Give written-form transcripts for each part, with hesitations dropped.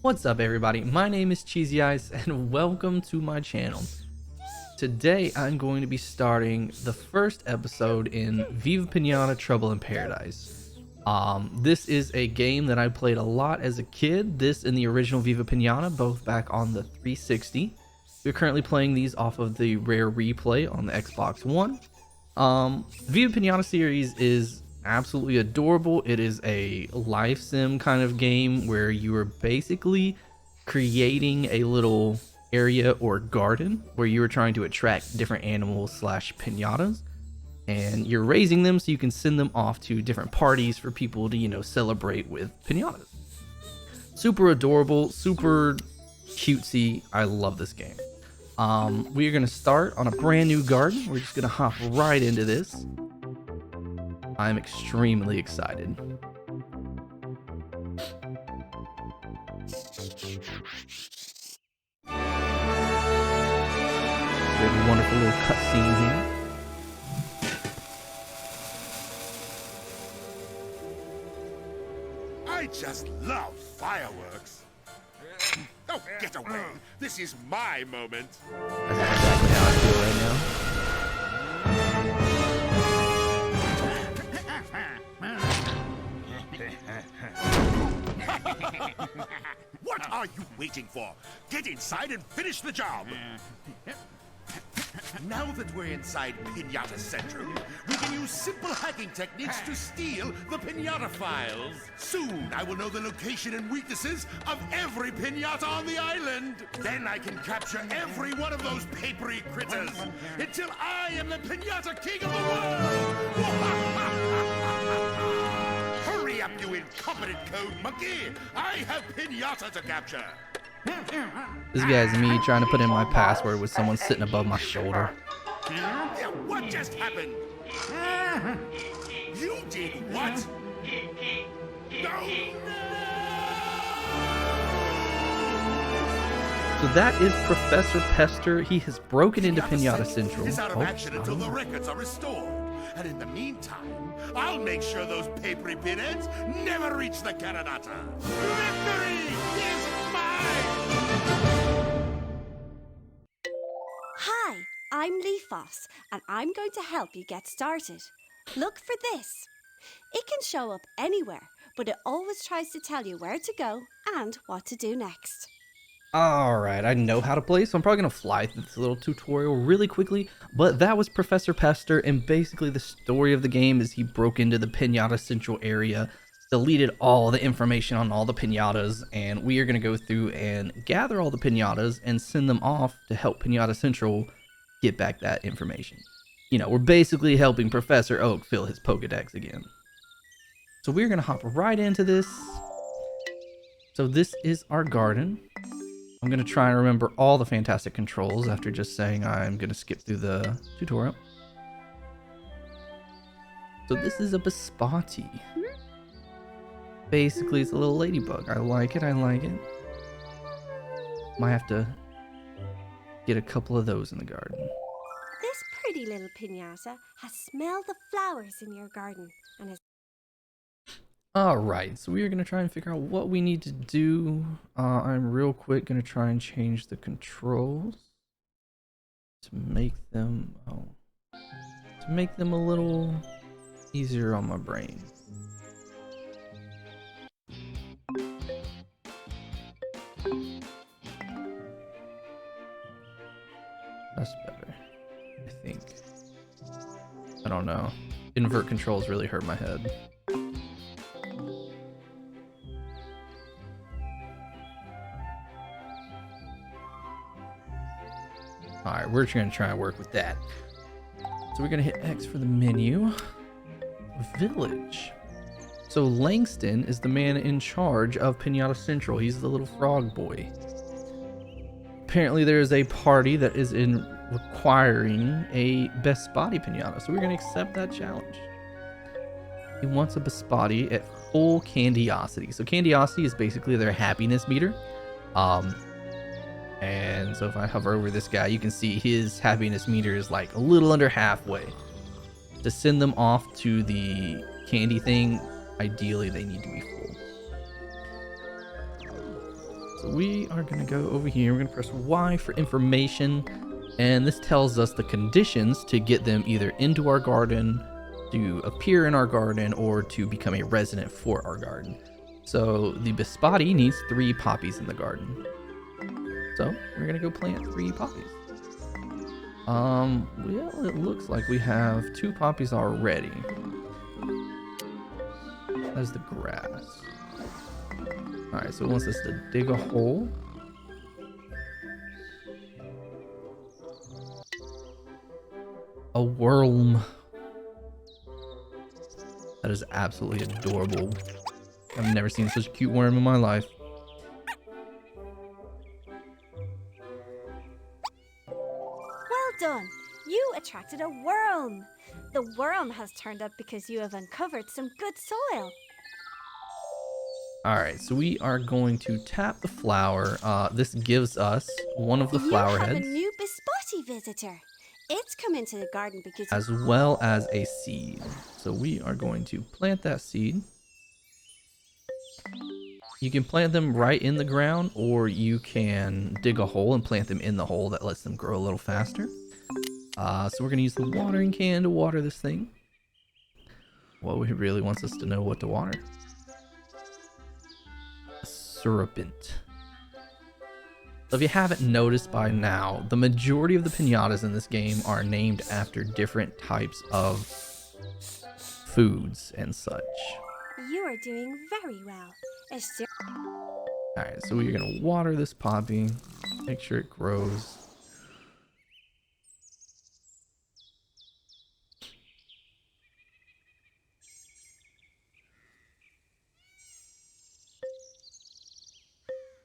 What's up everybody, my name is Cheesy Ice and welcome to my channel. Today I'm going to be starting the first episode in Viva Pinata Trouble in Paradise. This is a game that I played a lot as a kid, this and the original Viva Pinata, both back on the 360. We're currently playing these off of the rare replay on the Xbox One. Viva Pinata series is absolutely adorable. It is a life sim kind of game where you are basically creating a little area or garden where you are trying to attract different animals slash pinatas, and you're raising them so you can send them off to different parties for people to, you know, celebrate with pinatas. Super adorable, super cutesy. I love this game. We are going to start on a brand new garden. We're just going to hop right into this. I'm extremely excited. We have a wonderful little cutscene here. I just love fireworks. Oh, get away. This is my moment. That's exactly how I feel right now. What are you waiting for? Get inside and finish the job. Now that we're inside Pinata Central, we can use simple hacking techniques to steal the pinata files. Soon, I will know the location and weaknesses of every pinata on the island. Then I can capture every one of those papery critters until I am the pinata king of the world. Hurry up, you incompetent code monkey! I have pinata to capture. This guy's me trying to put in my password with someone sitting above my shoulder. What just happened? You did what? No! So that is Professor Pester. He has broken into Pinata Central Central. is out of action until the records are restored. And in the meantime, I'll make sure those papery pinheads never reach the Caranata. Victory is mine! Hi, I'm Leafos, and I'm going to help you get started. Look for this. It can show up anywhere, but it always tries to tell you where to go and what to do next. Alright, I know how to play, so I'm probably going to fly through this little tutorial really quickly, but that was Professor Pester, and basically the story of the game is he broke into the Pinata Central area, deleted all the information on all the pinatas, and we are going to go through and gather all the pinatas and send them off to help Pinata Central get back that information. You know, we're basically helping Professor Oak fill his Pokedex again. So we're going to hop right into this. So this is our garden. I'm going to try and remember all the fantastic controls after just saying I'm going to skip through the tutorial. So this is a Bispati. Basically, it's a little ladybug. I like it, I like it. Might have to get a couple of those in the garden. This pretty little pinata has smelled the flowers in your garden and has... Alright, so we are going to try and figure out what we need to do. I'm real quick going to try and change the controls to make them, a little easier on my brain. That's better, I think. I don't know. Invert controls really hurt my head. Alright, we're going to try and work with that. So we're going to hit X for the menu. Village. So Langston is the man in charge of Pinata Central. He's the little frog boy. Apparently there is a party that is requiring a Bispati Pinata. So we're going to accept that challenge. He wants a Bispati at full Candiosity. So Candiosity is basically their happiness meter. And so if I hover over this guy, you can see his happiness meter is like a little under halfway. To send them off to the candy thing, ideally they need to be full. So so we are going to go over here. We're going to press Y for information. And this tells us the conditions to get them either into our garden, to appear in our garden, or to become a resident for our garden. So the Bispati needs 3 poppies in the garden. So we're going to go plant 3 poppies. Well, it looks like we have 2 poppies already. That's the grass. Alright, so it wants us to dig a hole. A worm. That is absolutely adorable. I've never seen such a cute worm in my life. Well done. You attracted a worm. The worm has turned up because you have uncovered some good soil. Alright, so we are going to tap the flower. This gives us one of the flower You have heads, a new Bispati visitor. It's come into the garden because as well as a seed. So we are going to plant that seed. You can plant them right in the ground, or you can dig a hole and plant them in the hole. That lets them grow a little faster. So we're going to use the watering can to water this thing. Well, he really wants us to know what to water. Serpent. So if you haven't noticed by now, the majority of the pinatas in this game are named after different types of foods and such. you are doing very well. Alright, so we're going to water this poppy, make sure it grows.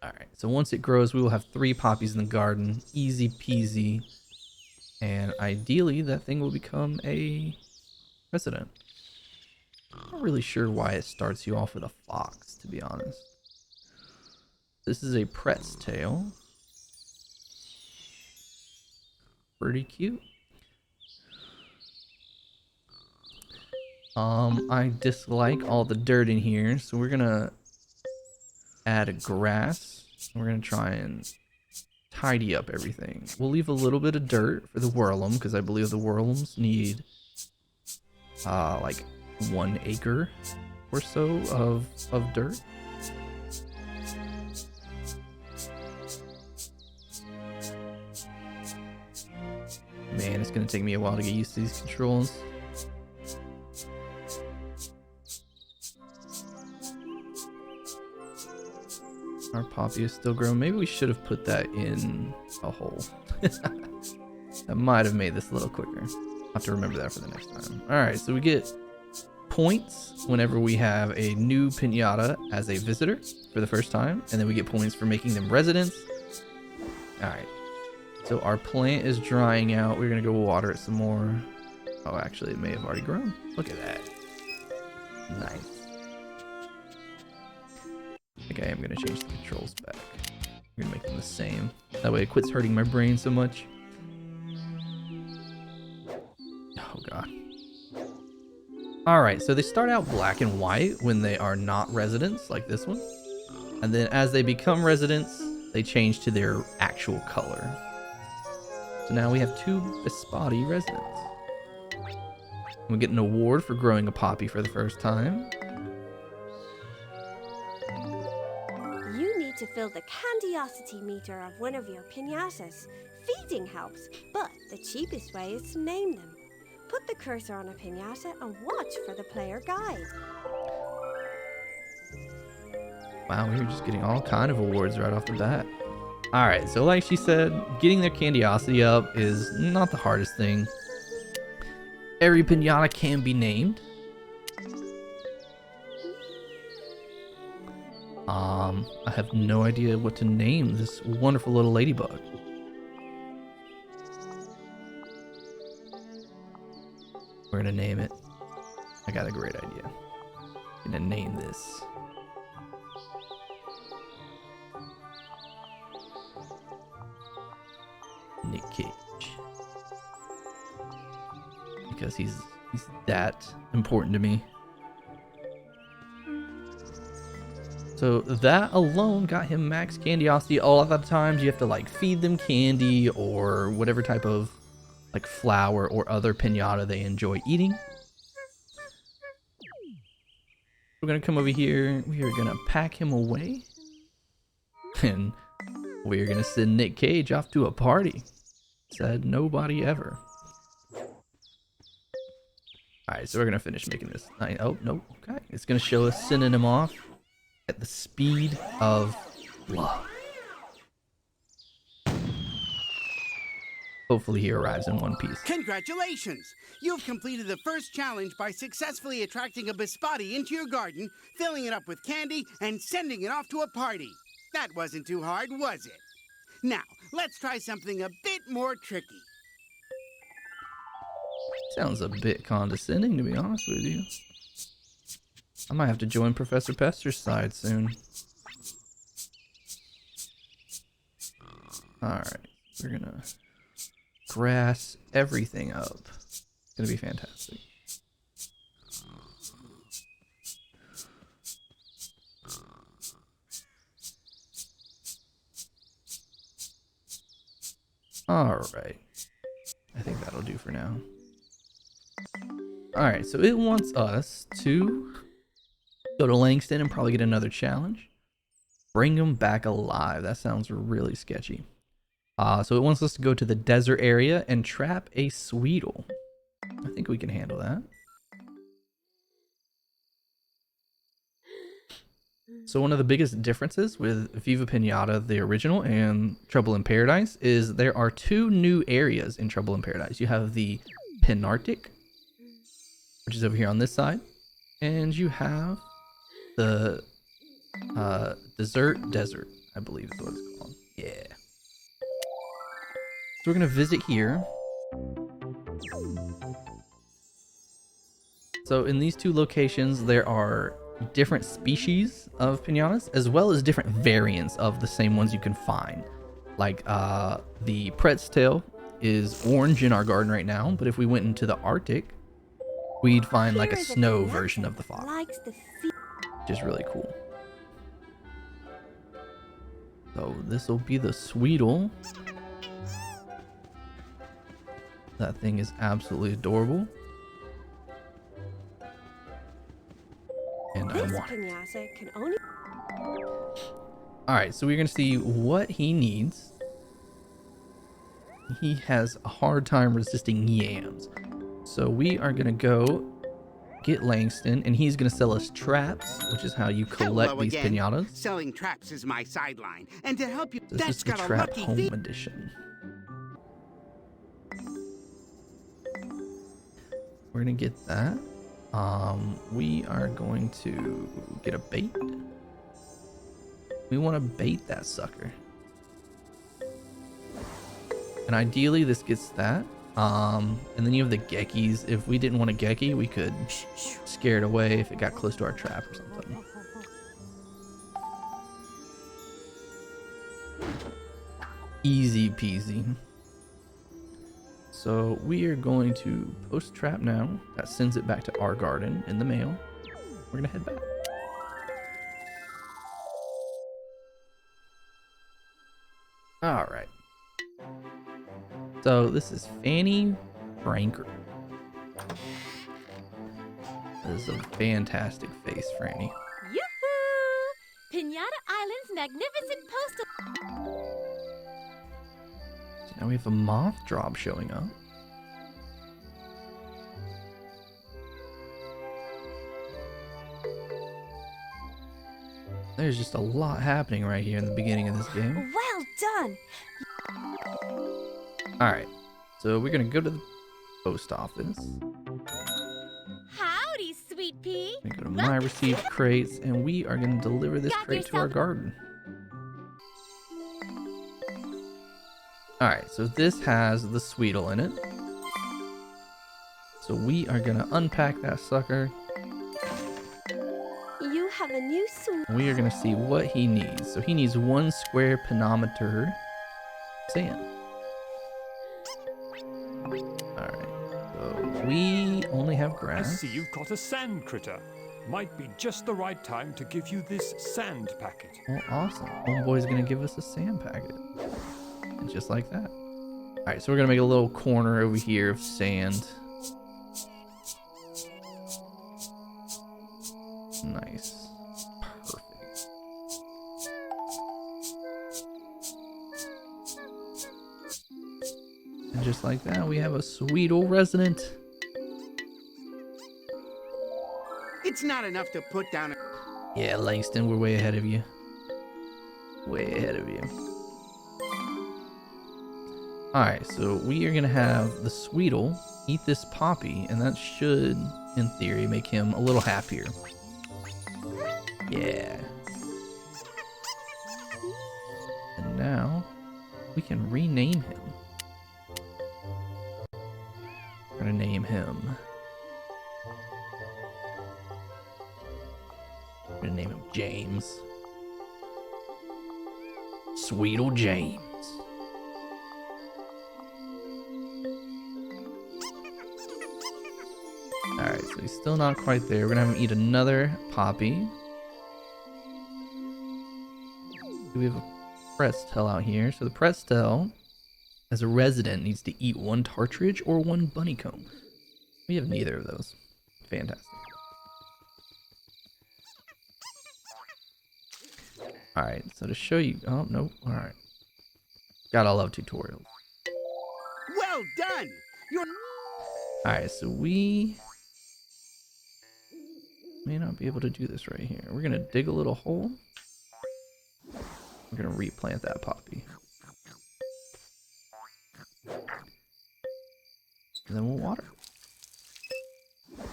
Alright, so once it grows, we will have 3 poppies in the garden. Easy peasy. And ideally, that thing will become a resident. I'm not really sure why it starts you off with a fox, to be honest. This is a Pret's tail. Pretty cute. I dislike all the dirt in here, so we're gonna add a grass. We're gonna try and tidy up everything. We'll leave a little bit of dirt for the whirlum, because I believe the whirlums need like 1 acre or so of dirt. Man, it's gonna take me a while to get used to these controls. Our poppy is still growing. Maybe we should have put that in a hole. That might have made this a little quicker. I'll have to remember that for the next time. Alright, so we get points whenever we have a new pinata as a visitor for the first time. And then we get points for making them residents. Alright. So our plant is drying out. We're going to go water it some more. Oh, actually, it may have already grown. Look at that. Nice. I think I am going to change the controls back. I'm going to make them the same. That way it quits hurting my brain so much. Oh, God. Alright, so they start out black and white when they are not residents, like this one. And then as they become residents, they change to their actual color. So now we have 2 Bispati residents. We get an award for growing a poppy for the first time. You need to fill the candiosity meter of one of your pinatas. Feeding helps, but the cheapest way is to name them. Put the cursor on a pinata and watch for the player guide. Wow, we were just getting all kind of awards right off the bat. Alright, so like she said, getting their candiosity up is not the hardest thing. Every pinata can be named. I have no idea what to name this wonderful little ladybug. We're gonna name it. I got a great idea. I'm gonna name this Nick Cage. Because he's that important to me. So that alone got him max candiosity. All of the times you have to like feed them candy or whatever type of like flour or other pinata they enjoy eating. We're gonna come over here. We are gonna pack him away. And we're gonna send Nick Cage off to a party. Said nobody ever. Alright, so we're gonna finish making this. Oh, no, okay. It's gonna show us sending him off at the speed of love. Hopefully he arrives in one piece. Congratulations! You've completed the first challenge by successfully attracting a bispotty into your garden, filling it up with candy, and sending it off to a party. That wasn't too hard, was it? Now, let's try something a bit more tricky. Sounds a bit condescending, to be honest with you. I might have to join Professor Pester's side soon. Alright, we're gonna grass everything up. It's gonna be fantastic. Alright. I think that'll do for now. Alright, so it wants us to go to Langston and probably get another challenge. Bring him back alive. That sounds really sketchy. So it wants us to go to the desert area and trap a Sweetle. I think we can handle that. So one of the biggest differences with Viva Pinata, the original, and Trouble in Paradise is there are two new areas in Trouble in Paradise. You have the Pinarctic, which is over here on this side, and you have the desert, I believe is what it's called. Yeah. So we're gonna visit here. So in these two locations, there are different species of pinatas, as well as different variants of the same ones you can find. Like the Pretz tail is orange in our garden right now, but if we went into the Arctic, we'd find like a snow version of the fox, which is really cool. So this will be the Sweetle. That thing is absolutely adorable. And I want it. Alright, so we're going to see what he needs. He has a hard time resisting yams. So we are going to go get Langston, and he's going to sell us traps, which is how you collect these pinatas. Selling traps is my sideline, and to help you, This is the Trap Home Edition. We're going to get that. We are going to get a bait. We want to bait that sucker. And ideally this gets that. And then you have the Gekkies. If we didn't want a Gekki, we could scare it away if it got close to our trap or something. Easy peasy. So we are going to post trap now. That sends it back to our garden in the mail. We're gonna head back. All right. So this is Fanny Franker. This is a fantastic face, Franny. Yoo-hoo! Pinata Island's magnificent postal. So now we have a moth drop showing up. There's just a lot happening right here in the beginning of this game. Well done! Alright, so we're gonna go to the post office. Howdy, sweet pea. We go to my received crates, and we are gonna deliver this crate to our garden. Alright, so this has the Sweetle in it. So we are gonna unpack that sucker. You have a new suit. We are gonna see what he needs. So he needs 1 square penometer sand. Alright, so we only have I grass. see you've got a sand critter. Might be just the right time to give you this sand packet. Well, awesome. Homeboy's gonna give us a sand packet. And just like that. Alright, so we're gonna make a little corner over here of sand. Nice. Perfect. And just like that, we have a sweet old resident. It's not enough to put down a... Yeah, Langston, we're way ahead of you. Way ahead of you. Alright, so we are gonna have the Sweetle eat this poppy, and that should, in theory, make him a little happier. Yeah. And now, we can rename him. We're gonna name him... I'm gonna name him James. Sweetle James. Alright, so he's still not quite there. We're gonna have him eat another poppy. We have a Prestel out here. So the Prestel, as a resident, needs to eat one Tartridge or one Bunnycomb. We have neither of those. Fantastic. Alright, so to show you... Oh, no. Alright. Gotta love tutorials. Well done! You're... Alright, so we... may not be able to do this right here. We're gonna dig a little hole. We're gonna replant that poppy. And then we'll water.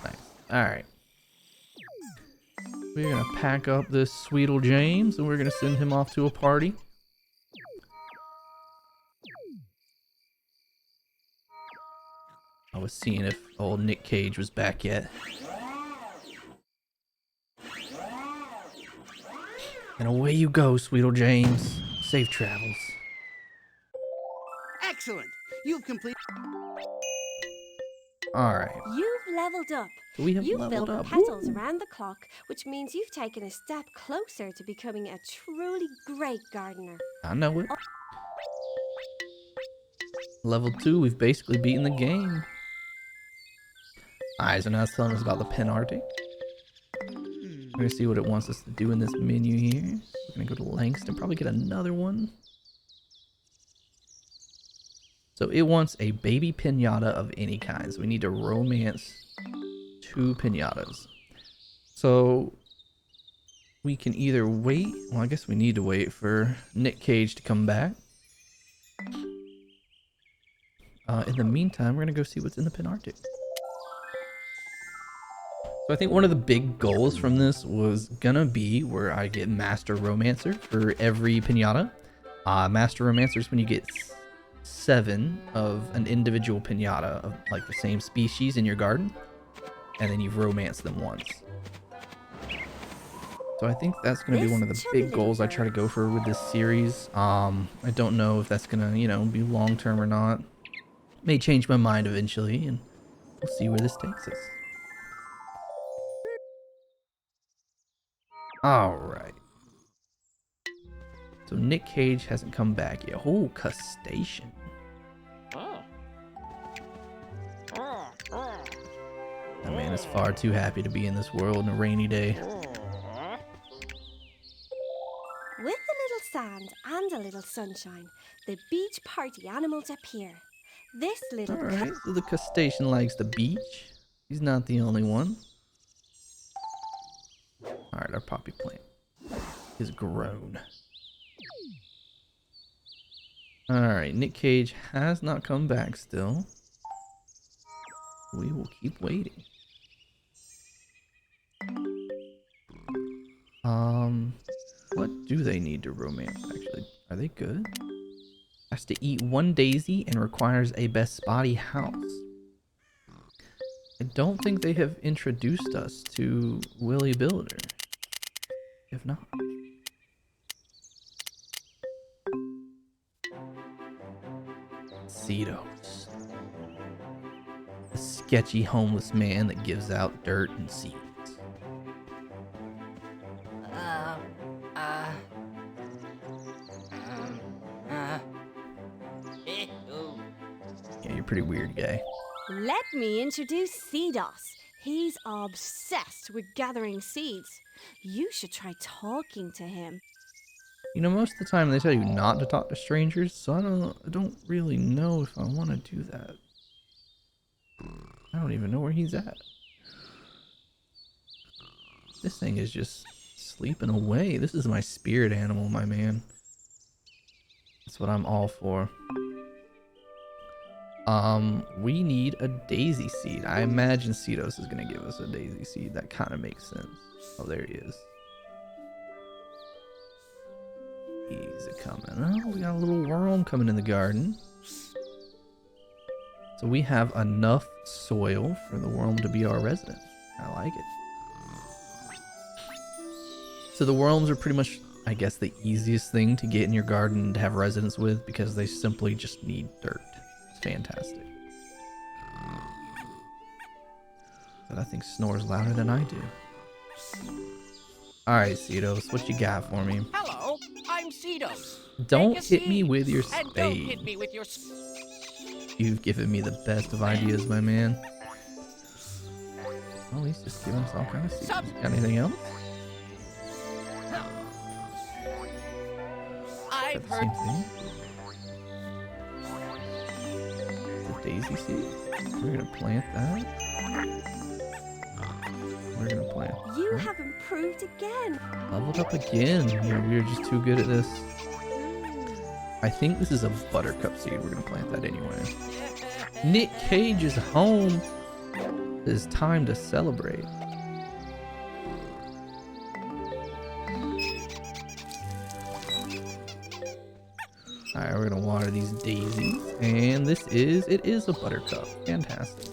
Nice. Alright. We're gonna pack up this Sweetle James and we're gonna send him off to a party. I was seeing if old Nick Cage was back yet. And away you go, Sweetle James. Safe travels. Excellent! You've completed... Alright. You've leveled up. So we have You've leveled filled up. with petals Woo. around the clock, which means you've taken a step closer to becoming a truly great gardener. I know it. Level 2, we've basically beaten the game. Alright, so now it's telling us about the Penarctic. We're gonna see what it wants us to do in this menu here. We're gonna go to Langston, probably get another one. So it wants a baby pinata of any kind. So we need to romance 2 pinatas. So we can either wait. Well, I guess we need to wait for Nick Cage to come back. In the meantime, we're gonna go see what's in the Penarctic. So I think one of the big goals from this was gonna be where I get Master Romancer for every pinata. Master Romancer is when you get 7 of an individual pinata of like the same species in your garden, and then you've romanced them once. So I think that's gonna be one of the big goals I try to go for with this series. I don't know if that's gonna, you know, be long term or not. May change my mind eventually, and we'll see where this takes us. Alright. So Nick Cage hasn't come back yet. Oh, crustacean. That man is far too happy to be in this world on a rainy day. With a little sand and a little sunshine, the beach party animals appear. This little Alright, so the crustacean likes the beach. He's not the only one. Alright, our poppy plant is grown. Alright, Nick Cage has not come back still. We will keep waiting. What do they need to romance, actually? Are they good? Has to eat 1 daisy and requires a best spotty house. I don't think they have introduced us to Willy Builder. If not. Cedos. The sketchy homeless man that gives out dirt and seeds. pretty weird guy. Let me introduce Seedos. He's obsessed with gathering seeds. You should try talking to him. You know, most of the time they tell you not to talk to strangers, so I don't really know if I want to do that. I don't even know where he's at. This thing is just sleeping away. This is my spirit animal, my man. That's what I'm all for. We need a daisy seed. I imagine Cedos is gonna give us a daisy seed. That kind of makes sense. Oh, there he is. He's coming. Oh, we got a little worm coming in the garden. So we have enough soil for the worm to be our resident. I like it. So the worms are pretty much, I guess, the easiest thing to get in your garden to have residence with because they simply just need dirt. It's fantastic. But I think snores louder than I do. Alright, Cedos, what you got for me? Hello, I'm Cedos. Don't Take a hit me seat. with your And don't hit spade. me with your You've given me the best of ideas, my man. Oh, he's just giving us all kind of seeds. Got anything else? I've Got the heard. same thing? The daisy seed? We're gonna plant that. We're gonna plant. You have improved again. Leveled up again. Yeah, we're just too good at this. I think this is a buttercup seed. We're gonna plant that anyway. Nick Cage is home. It's time to celebrate. Alright, we're gonna water these daisies. And it is a buttercup. Fantastic.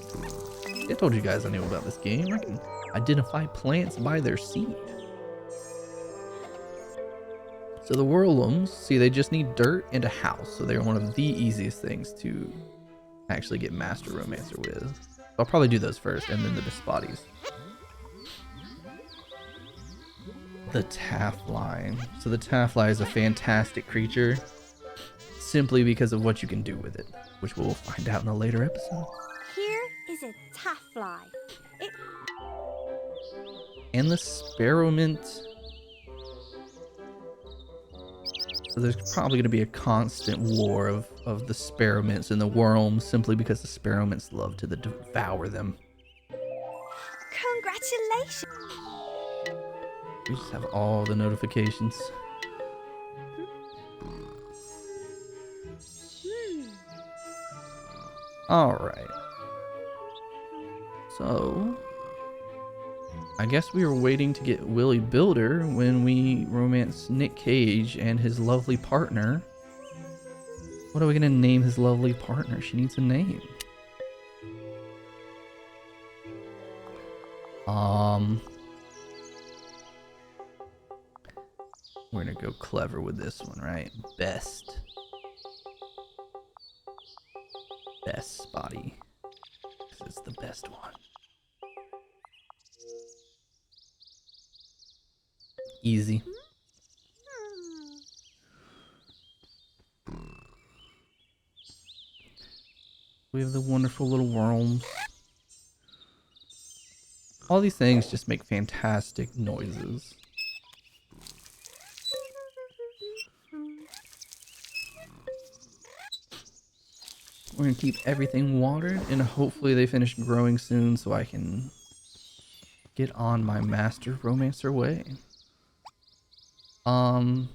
I told you guys I knew about this game. I can identify plants by their seed. So the whirlwooms, see, they just need dirt and a house. So they're one of the easiest things to actually get Master Romancer with. I'll probably do those first and then the Bispotties. The Taffly. So the Taffly is a fantastic creature simply because of what you can do with it, which we'll find out in a later episode. Here is a taffly. It And the Sparrowmint. So there's probably going to be a constant war of the Sparrowmints and the worms simply because the Sparrowmints love to devour them. Congratulations! We just have all the notifications. Alright. So, I guess we were waiting to get Willie Builder when we romance Nick Cage and his lovely partner. What are we going to name his lovely partner? She needs a name. We're going to go clever with this one, right? Best Spotty. This is the best one. Easy. We have the wonderful little worms. All these things just make fantastic noises. We're gonna keep everything watered and hopefully they finish growing soon so I can get on my Master Romancer way. I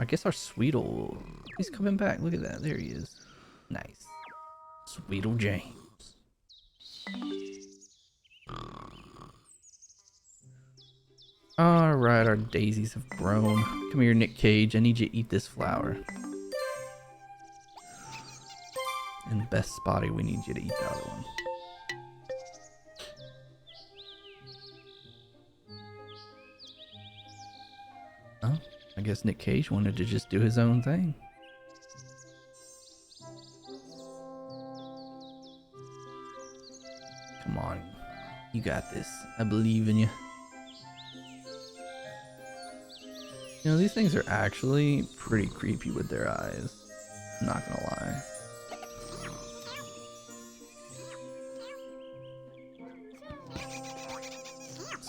guess our Sweetle, he's coming back. Look at that. There he is. Nice. Sweetle James. Alright, our daisies have grown. Come here, Nick Cage. I need you to eat this flower. And Best Spotty, we need you to eat the other one. Oh, I guess Nick Cage wanted to just do his own thing. Come on. You got this. I believe in you. You know, these things are actually pretty creepy with their eyes. I'm not gonna lie.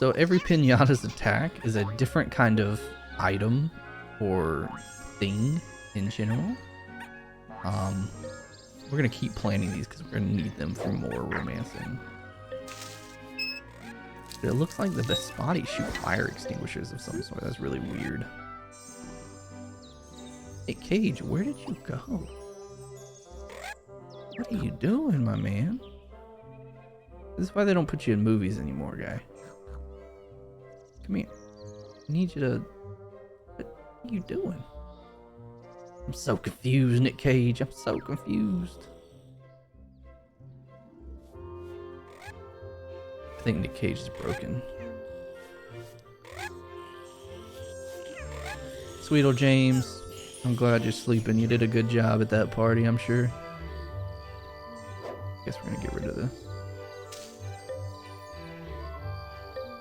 So every pinata's attack is a different kind of item or thing in general. We're gonna keep planting these because we're gonna need them for more romancing. It looks like the Bespati shoot fire extinguishers of some sort. That's really weird. Hey, Cage, where did you go? What are you doing, my man? This is why they don't put you in movies anymore, guy. Come here. I need you to... What are you doing? I'm so confused, Nick Cage. I'm so confused. I think Nick Cage is broken. Sweet old James, I'm glad you're sleeping. You did a good job at that party, I'm sure. Guess we're gonna get rid of this.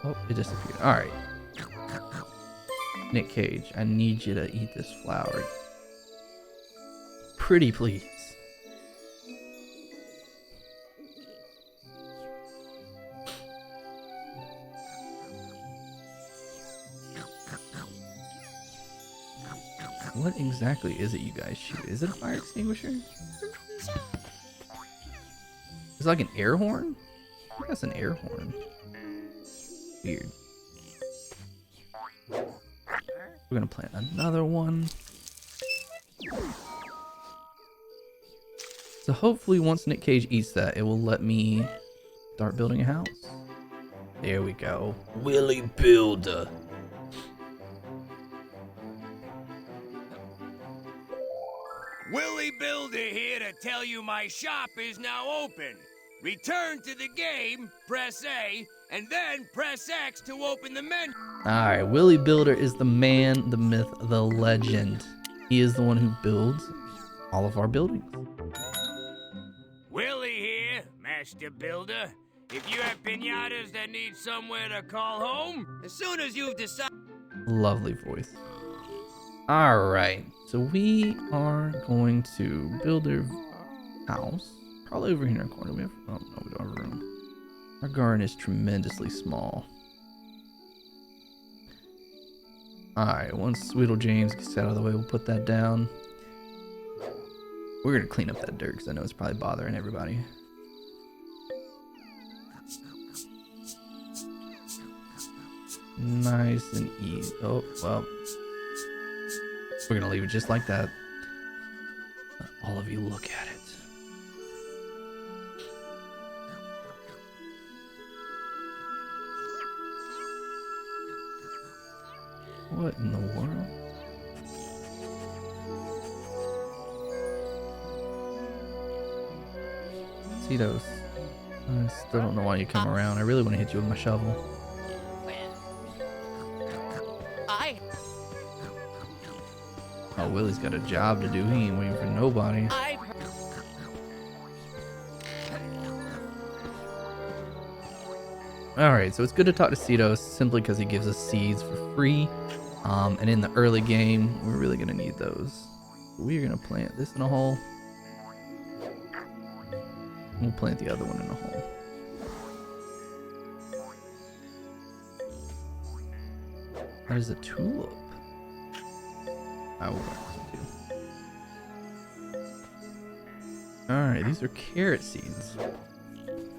Oh, it disappeared. Alright. Nick Cage, I need you to eat this flower. Pretty please. What exactly is it you guys shoot? Is it a fire extinguisher? It's like an air horn? I think that's an air horn. Weird. We're gonna plant another one. So hopefully once Nick Cage eats that, it will let me start building a house. There we go. Willie Builder. Willie Builder here to tell you my shop is now open. Return to the game, press A, and then press X to open the menu. Alright, Willie Builder is the man, the myth, the legend. He is the one who builds all of our buildings. Willie here, Master Builder. If you have pinatas that need somewhere to call home, as soon as you've decided... Lovely voice. Alright, so we are going to build our house. Probably over here in our corner. We have, oh no, we don't have room. Our garden is tremendously small. Alright, once Sweetle James gets out of the way, we'll put that down. We're gonna clean up that dirt because I know it's probably bothering everybody. Nice and easy. Oh, well. We're gonna leave it just like that. Let all of you look at it. What in the world? Tito's. I still don't know why you come around. I really want to hit you with my shovel. Oh, Willie's got a job to do. He ain't waiting for nobody. Alright, so it's good to talk to Cetos simply because he gives us seeds for free. And in the early game, we're really going to need those. We're going to plant this in a hole. We'll plant the other one in a hole. That is a tulip. I will plant some too. Alright, these are carrot seeds. So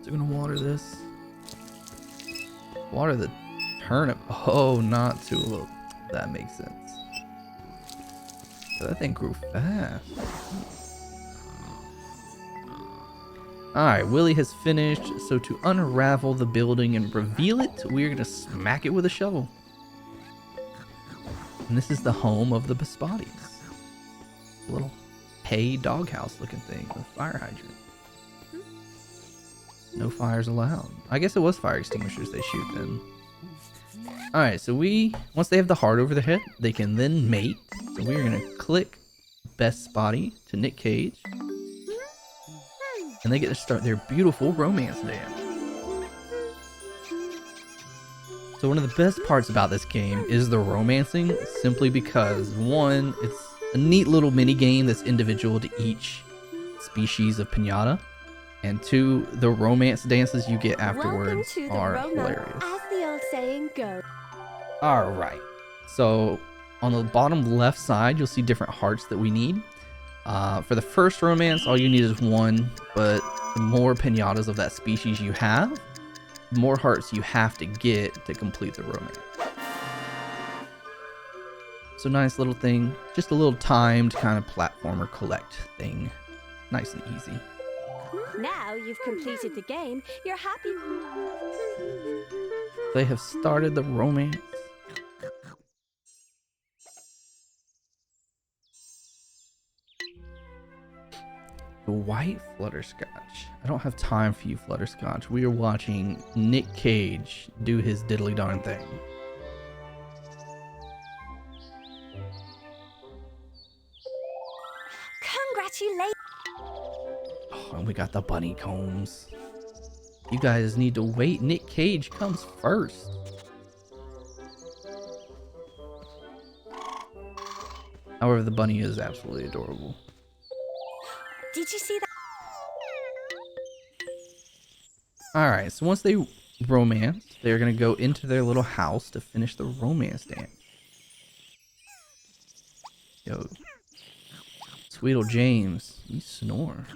I'm going to water this. Water the turnip. Oh, not tulip. That makes sense. That thing grew fast. Alright, Willie has finished. So to unravel the building and reveal it, we're going to smack it with a shovel. And this is the home of the Bespatis. A little hay doghouse looking thing with a fire hydrant. No fires allowed. I guess it was fire extinguishers they shoot then. Alright, so once they have the heart over their head, they can then mate. So we're going to click Bespati to Nick Cage. And they get to start their beautiful romance dance. So one of the best parts about this game is the romancing, simply because one, it's a neat little mini game that's individual to each species of pinata. And two, the romance dances you get afterwards are hilarious. As the old saying go. All right. So on the bottom left side, you'll see different hearts that we need. For the first romance, all you need is one, but the more pinatas of that species you have, the more hearts you have to get to complete the romance. So nice little thing, just a little timed kind of platformer collect thing. Nice and easy. Now you've completed the game, you're happy. They have started the romance. The white Flutterscotch. I don't have time for you, Flutterscotch. We are watching Nick Cage do his diddly darn thing. Congratulations. Oh, and we got the bunny combs. You guys need to wait. Nick Cage comes first. However, the bunny is absolutely adorable. Did you see that? Alright, so once they romance, they're going to go into their little house to finish the romance dance. Yo. Sweetle James, you snore.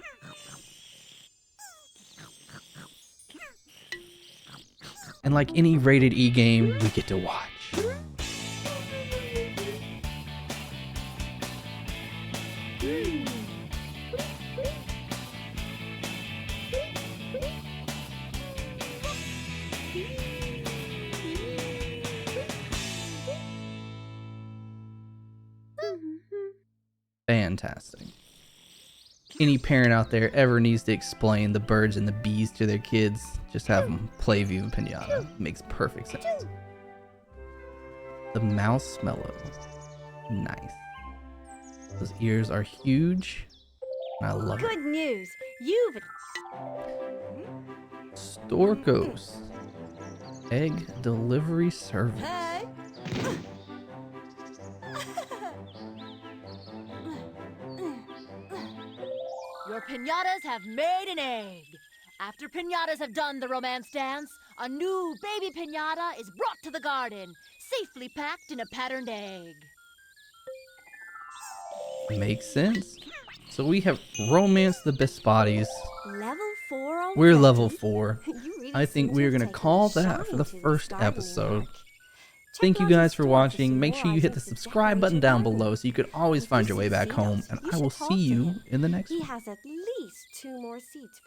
And like any rated E game, we get to watch. Fantastic. Any parent out there ever needs to explain the birds and the bees to their kids, just have them play Viva Pinata. Makes perfect sense. The mouse mellow. Nice. Those ears are huge. And I love it. Good news. You've Storkos. Egg delivery service. Hey. Your pinatas have made an egg. After pinatas have done the romance dance, a new baby pinata is brought to the garden, safely packed in a patterned egg. Makes sense. So we have romanced the Bisbotties. Level 4 already? We're level 4. You really I think seem we're to going have to taken call a that for shine the to first gardening episode. work. Thank Check you out guys his for store watching. Make some sure you more hit the items to subscribe decorate button your down garden. below so you can always If find you your way see back home. Seals, And you I will should talk see to you him. in the next He one. has at least 2 more seats for